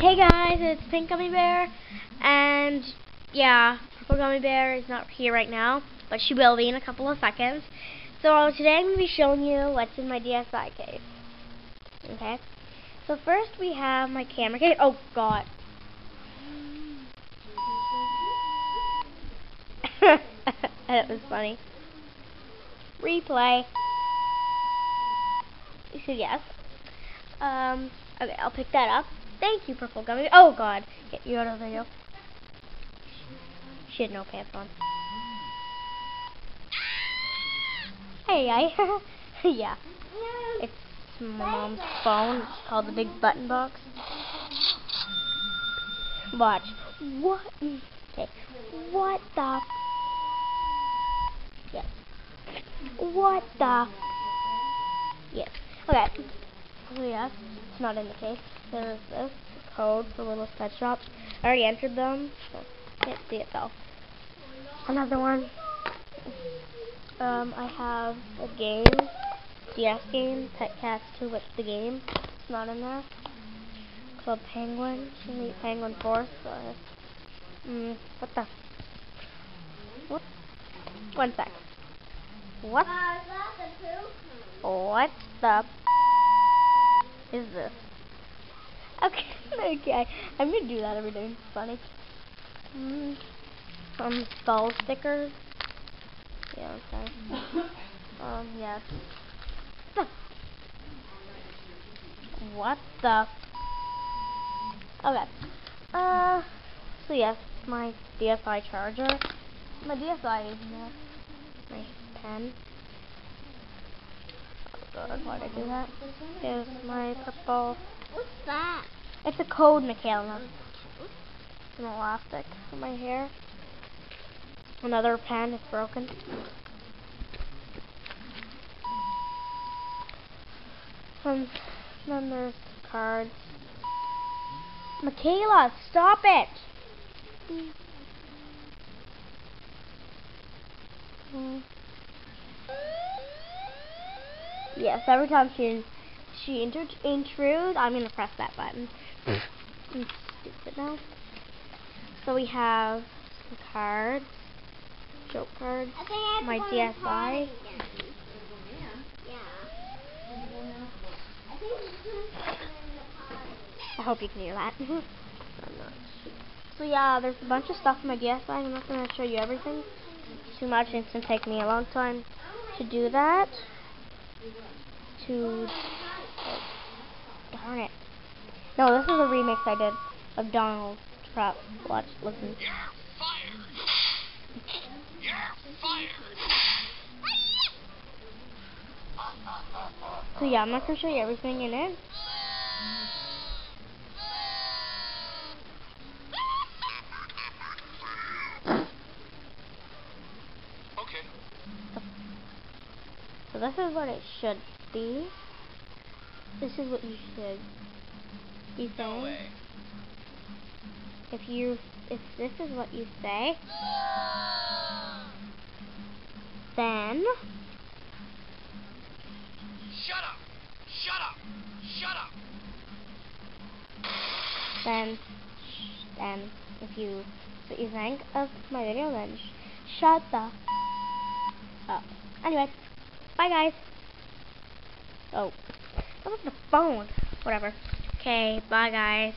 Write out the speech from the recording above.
Hey guys, it's Pink Gummy Bear, and yeah, Purple Gummy Bear is not here right now, but she will be in a couple of seconds. So today I'm going to be showing you what's in my DSI case. Okay, so first we have my camera case. Oh god. That was funny. Replay. So yes. Okay, I'll pick that up. Thank you, Purple Gummy. Oh god, get you out of the video. She had no pants on. Hey, yeah. It's my mom's phone. It's called the big button box. Watch. What? Okay. What the? Yes. What the? Yes. Okay. So yeah, it's not in the case. There's this code for little pet shops. I already entered them, so can't see it though. Another one. I have a game, DS game, Pet Cats 2, but the game, it's not in there. Club Penguin, you meet Penguin Force. What the? What? 1 sec. What? What the is this? Okay, okay. I'm gonna do that every day. It's funny. Some skull stickers. Yeah, okay. Yes. What the? Okay. So yes, my DSI charger. My DSI is in there. My pen. Oh god, why'd I do that? Here's my purple. What's that? It's a code, Michaela. It's an elastic for my hair. Another pen, it's broken. And then there's cards. Michaela, stop it! Yes, every time she intrudes, I'm gonna press that button. I'm stupid now. So we have some cards, joke cards, my DSI. I hope you can hear that. So yeah, there's a bunch of stuff in my DSI. I'm not gonna show you everything. It's too much, and it's gonna take me a long time to do that. Oh, darn it. No, this is a remix I did of Donald Trump. Watch, listen. You're fired. You're fired. So yeah, I'm not gonna show you everything in it. Okay. So this is what it should be. This is what you should be saying. No way. If this is what you say, then Shut up. Shut up. Shut up. then if what you think of my video, then shut the up. Anyway, bye guys. Oh, that was the phone. Whatever. Okay, bye guys.